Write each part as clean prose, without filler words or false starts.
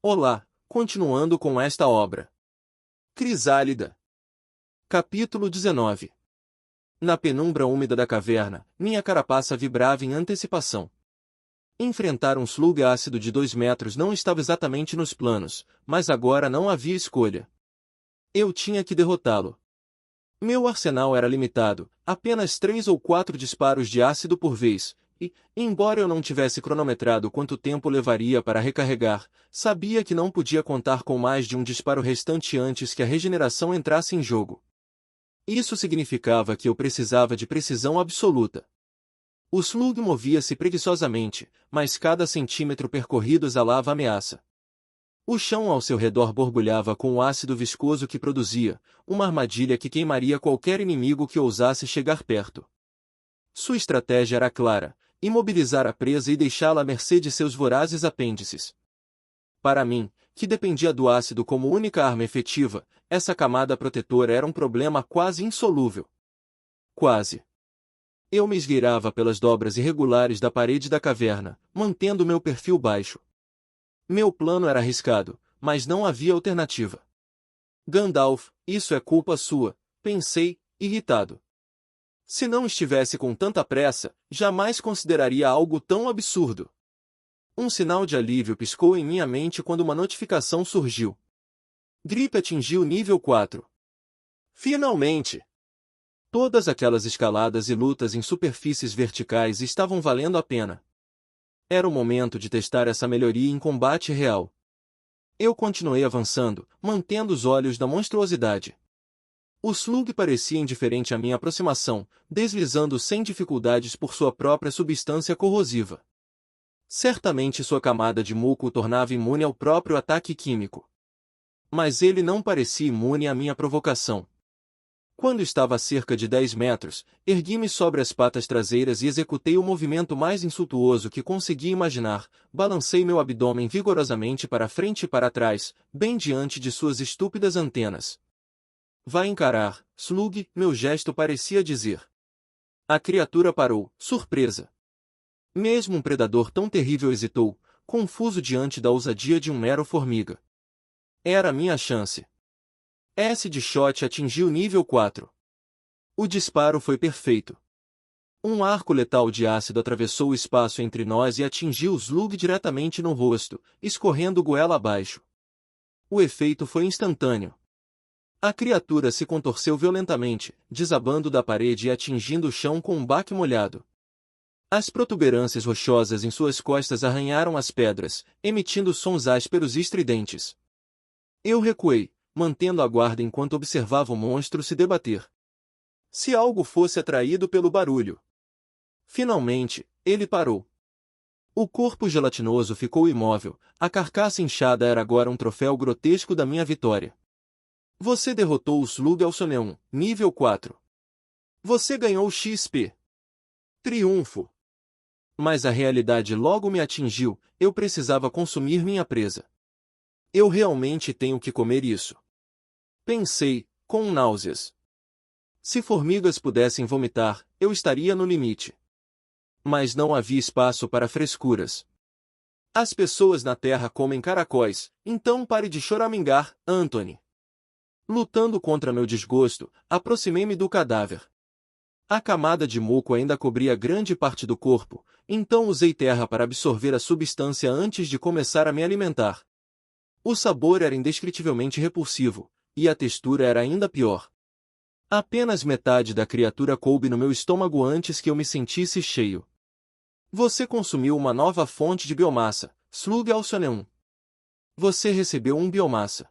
Olá, continuando com esta obra. Crisálida. Capítulo 19. Na penumbra úmida da caverna, minha carapaça vibrava em antecipação. Enfrentar um slug ácido de 2 metros não estava exatamente nos planos, mas agora não havia escolha. Eu tinha que derrotá-lo. Meu arsenal era limitado, apenas 3 ou 4 disparos de ácido por vez, e, embora eu não tivesse cronometrado quanto tempo levaria para recarregar, sabia que não podia contar com mais de um disparo restante antes que a regeneração entrasse em jogo. Isso significava que eu precisava de precisão absoluta. O slug movia-se preguiçosamente, mas cada centímetro percorrido exalava ameaça. O chão ao seu redor borbulhava com o ácido viscoso que produzia, uma armadilha que queimaria qualquer inimigo que ousasse chegar perto. Sua estratégia era clara: imobilizar a presa e deixá-la à mercê de seus vorazes apêndices. Para mim, que dependia do ácido como única arma efetiva, essa camada protetora era um problema quase insolúvel. Quase. Eu me esgueirava pelas dobras irregulares da parede da caverna, mantendo meu perfil baixo. Meu plano era arriscado, mas não havia alternativa. Gandalf, isso é culpa sua, pensei, irritado. Se não estivesse com tanta pressa, jamais consideraria algo tão absurdo. Um sinal de alívio piscou em minha mente quando uma notificação surgiu. Grip atingiu nível 4. Finalmente! Todas aquelas escaladas e lutas em superfícies verticais estavam valendo a pena. Era o momento de testar essa melhoria em combate real. Eu continuei avançando, mantendo os olhos na monstruosidade. O slug parecia indiferente à minha aproximação, deslizando sem dificuldades por sua própria substância corrosiva. Certamente sua camada de muco o tornava imune ao próprio ataque químico. Mas ele não parecia imune à minha provocação. Quando estava a cerca de 10 metros, ergui-me sobre as patas traseiras e executei o movimento mais insultuoso que consegui imaginar, balancei meu abdômen vigorosamente para frente e para trás, bem diante de suas estúpidas antenas. Vai encarar, slug, meu gesto parecia dizer. A criatura parou, surpresa. Mesmo um predador tão terrível hesitou, confuso diante da ousadia de um mero formiga. Era a minha chance. S de shot atingiu nível 4. O disparo foi perfeito. Um arco letal de ácido atravessou o espaço entre nós e atingiu o slug diretamente no rosto, escorrendo goela abaixo. O efeito foi instantâneo. A criatura se contorceu violentamente, desabando da parede e atingindo o chão com um baque molhado. As protuberâncias rochosas em suas costas arranharam as pedras, emitindo sons ásperos e estridentes. Eu recuei, mantendo a guarda enquanto observava o monstro se debater. Se algo fosse atraído pelo barulho. Finalmente, ele parou. O corpo gelatinoso ficou imóvel, a carcaça inchada era agora um troféu grotesco da minha vitória. Você derrotou o slug Alcioneum, nível 4. Você ganhou XP. Triunfo. Mas a realidade logo me atingiu, eu precisava consumir minha presa. Eu realmente tenho que comer isso. Pensei, com náuseas. Se formigas pudessem vomitar, eu estaria no limite. Mas não havia espaço para frescuras. As pessoas na Terra comem caracóis, então pare de choramingar, Anthony. Lutando contra meu desgosto, aproximei-me do cadáver. A camada de muco ainda cobria grande parte do corpo, então usei terra para absorver a substância antes de começar a me alimentar. O sabor era indescritivelmente repulsivo, e a textura era ainda pior. Apenas metade da criatura coube no meu estômago antes que eu me sentisse cheio. Você consumiu uma nova fonte de biomassa, slug Alcioneum. Você recebeu um biomassa.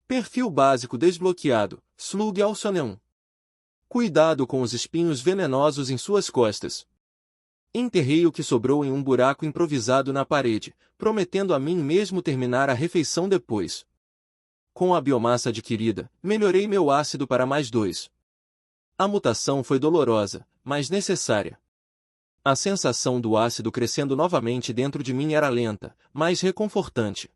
Perfil básico desbloqueado, slug Alcioneum. Cuidado com os espinhos venenosos em suas costas. Enterrei o que sobrou em um buraco improvisado na parede, prometendo a mim mesmo terminar a refeição depois. Com a biomassa adquirida, melhorei meu ácido para mais 2. A mutação foi dolorosa, mas necessária. A sensação do ácido crescendo novamente dentro de mim era lenta, mas reconfortante.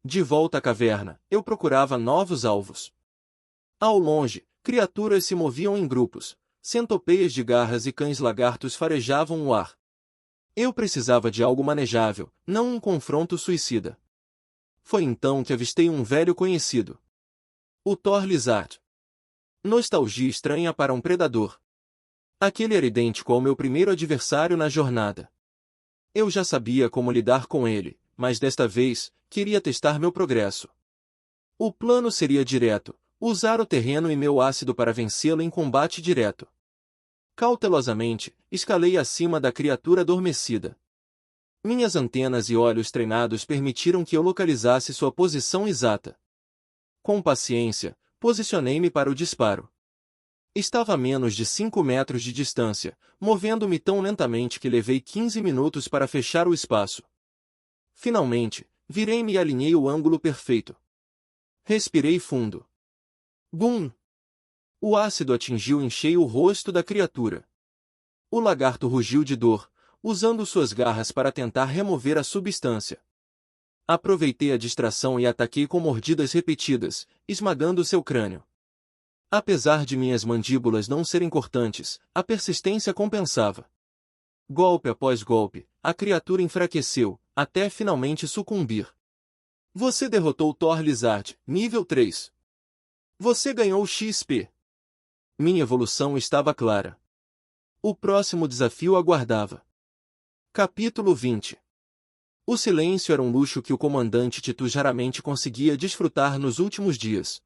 De volta à caverna, eu procurava novos alvos. Ao longe, criaturas se moviam em grupos, centopeias de garras e cães lagartos farejavam o ar. Eu precisava de algo manejável, não um confronto suicida. Foi então que avistei um velho conhecido. O Thor Lizard. Nostalgia estranha para um predador. Aquele era idêntico ao meu primeiro adversário na jornada. Eu já sabia como lidar com ele, mas desta vez, queria testar meu progresso. O plano seria direto, usar o terreno e meu ácido para vencê-lo em combate direto. Cautelosamente, escalei acima da criatura adormecida. Minhas antenas e olhos treinados permitiram que eu localizasse sua posição exata. Com paciência, posicionei-me para o disparo. Estava a menos de 5 metros de distância, movendo-me tão lentamente que levei 15 minutos para fechar o espaço. Finalmente, virei-me e alinhei o ângulo perfeito. Respirei fundo. Bum! O ácido atingiu em cheio o rosto da criatura. O lagarto rugiu de dor, usando suas garras para tentar remover a substância. Aproveitei a distração e ataquei com mordidas repetidas, esmagando seu crânio. Apesar de minhas mandíbulas não serem cortantes, a persistência compensava. Golpe após golpe, a criatura enfraqueceu, até finalmente sucumbir. Você derrotou Thor Lizard, nível 3. Você ganhou XP. Minha evolução estava clara. O próximo desafio aguardava. Capítulo 20. O silêncio era um luxo que o comandante Titus raramente conseguia desfrutar nos últimos dias.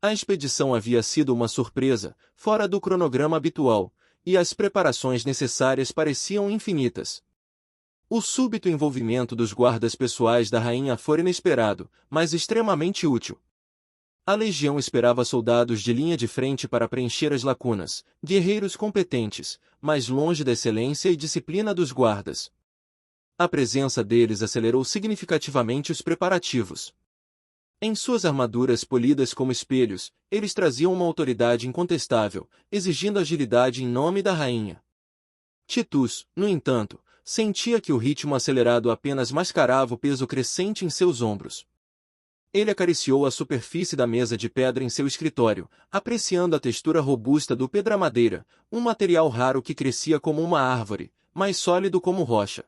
A expedição havia sido uma surpresa, fora do cronograma habitual, e as preparações necessárias pareciam infinitas. O súbito envolvimento dos guardas pessoais da rainha fora inesperado, mas extremamente útil. A legião esperava soldados de linha de frente para preencher as lacunas, guerreiros competentes, mas longe da excelência e disciplina dos guardas. A presença deles acelerou significativamente os preparativos. Em suas armaduras polidas como espelhos, eles traziam uma autoridade incontestável, exigindo agilidade em nome da rainha. Titus, no entanto, sentia que o ritmo acelerado apenas mascarava o peso crescente em seus ombros. Ele acariciou a superfície da mesa de pedra em seu escritório, apreciando a textura robusta do pedramadeira, um material raro que crescia como uma árvore, mas sólido como rocha.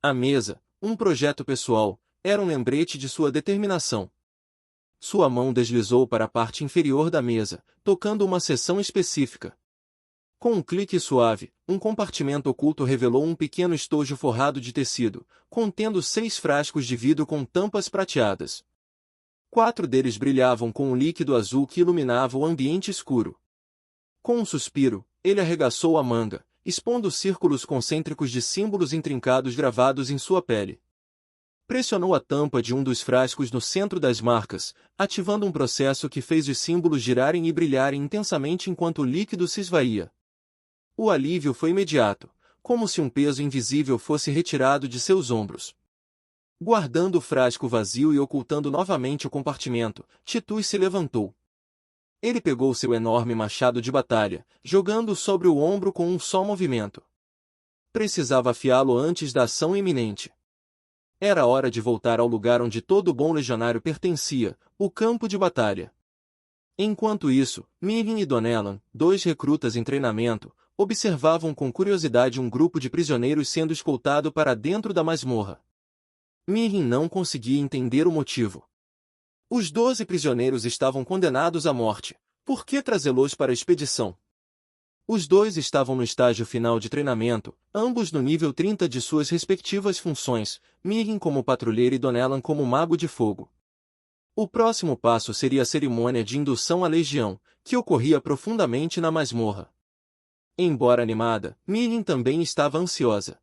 A mesa, um projeto pessoal, era um lembrete de sua determinação. Sua mão deslizou para a parte inferior da mesa, tocando uma seção específica. Com um clique suave, um compartimento oculto revelou um pequeno estojo forrado de tecido, contendo 6 frascos de vidro com tampas prateadas. 4 deles brilhavam com um líquido azul que iluminava o ambiente escuro. Com um suspiro, ele arregaçou a manga, expondo círculos concêntricos de símbolos intrincados gravados em sua pele. Pressionou a tampa de um dos frascos no centro das marcas, ativando um processo que fez os símbolos girarem e brilharem intensamente enquanto o líquido se esvaía. O alívio foi imediato, como se um peso invisível fosse retirado de seus ombros. Guardando o frasco vazio e ocultando novamente o compartimento, Titus se levantou. Ele pegou seu enorme machado de batalha, jogando-o sobre o ombro com um só movimento. Precisava afiá-lo antes da ação iminente. Era hora de voltar ao lugar onde todo bom legionário pertencia, o campo de batalha. Enquanto isso, Mirrin e Donellan, 2 recrutas em treinamento, observavam com curiosidade um grupo de prisioneiros sendo escoltado para dentro da masmorra. Mirrin não conseguia entender o motivo. Os 12 prisioneiros estavam condenados à morte. Por que trazê-los para a expedição? Os 2 estavam no estágio final de treinamento, ambos no nível 30 de suas respectivas funções, Mirrin como patrulheiro e Donellan como mago de fogo. O próximo passo seria a cerimônia de indução à legião, que ocorria profundamente na masmorra. Embora animada, Mirrin também estava ansiosa.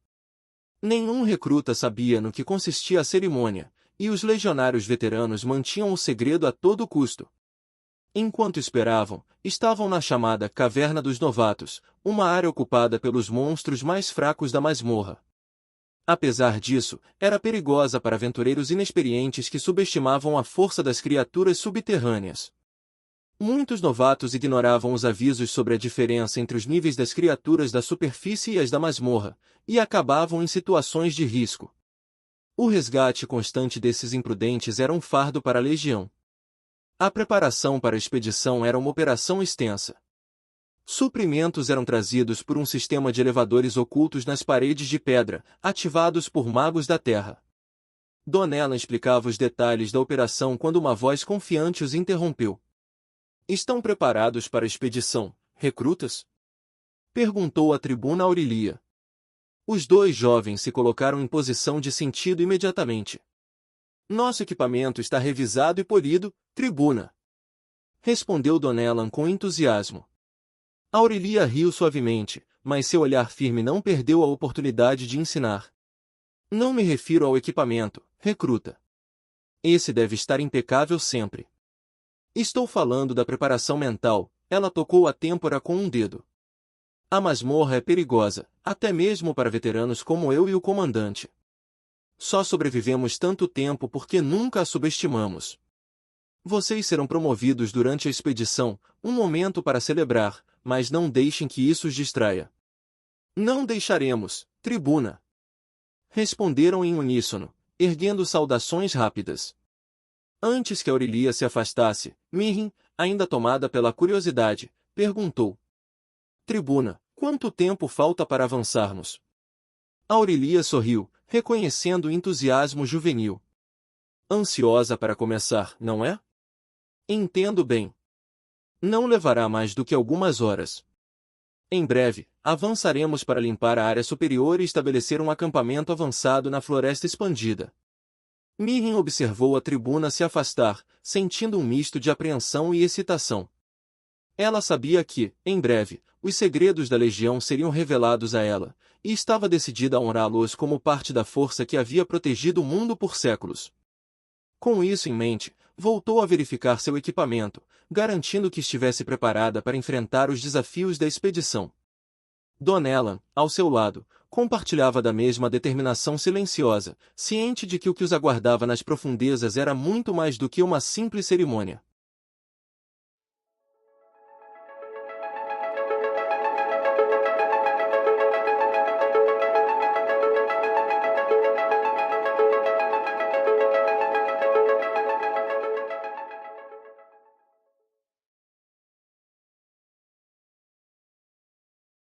Nenhum recruta sabia no que consistia a cerimônia, e os legionários veteranos mantinham o segredo a todo custo. Enquanto esperavam, estavam na chamada Caverna dos Novatos, uma área ocupada pelos monstros mais fracos da masmorra. Apesar disso, era perigosa para aventureiros inexperientes que subestimavam a força das criaturas subterrâneas. Muitos novatos ignoravam os avisos sobre a diferença entre os níveis das criaturas da superfície e as da masmorra, e acabavam em situações de risco. O resgate constante desses imprudentes era um fardo para a legião. A preparação para a expedição era uma operação extensa. Suprimentos eram trazidos por um sistema de elevadores ocultos nas paredes de pedra, ativados por magos da terra. Dona Ellen explicava os detalhes da operação quando uma voz confiante os interrompeu. Estão preparados para a expedição, recrutas? Perguntou a tribuna Aurelia. Os dois jovens se colocaram em posição de sentido imediatamente. Nosso equipamento está revisado e polido, tribuna. Respondeu Dona Ellen com entusiasmo. Aurelia riu suavemente, mas seu olhar firme não perdeu a oportunidade de ensinar. Não me refiro ao equipamento, recruta. Esse deve estar impecável sempre. Estou falando da preparação mental, ela tocou a têmpora com um dedo. A masmorra é perigosa, até mesmo para veteranos como eu e o comandante. Só sobrevivemos tanto tempo porque nunca a subestimamos. Vocês serão promovidos durante a expedição, um momento para celebrar, mas não deixem que isso os distraia. Não deixaremos, tribuna. Responderam em uníssono, erguendo saudações rápidas. Antes que Aurelia se afastasse, Mirrin, ainda tomada pela curiosidade, perguntou. Tribuna, quanto tempo falta para avançarmos? Aurelia sorriu, reconhecendo o entusiasmo juvenil. Ansiosa para começar, não é? Entendo bem. Não levará mais do que algumas horas. Em breve, avançaremos para limpar a área superior e estabelecer um acampamento avançado na floresta expandida. Mirrin observou a tribuna se afastar, sentindo um misto de apreensão e excitação. Ela sabia que, em breve, os segredos da Legião seriam revelados a ela, e estava decidida a honrá-los como parte da força que havia protegido o mundo por séculos. Com isso em mente, voltou a verificar seu equipamento, garantindo que estivesse preparada para enfrentar os desafios da expedição. Dona Ellen, ao seu lado, compartilhava da mesma determinação silenciosa, ciente de que o que os aguardava nas profundezas era muito mais do que uma simples cerimônia.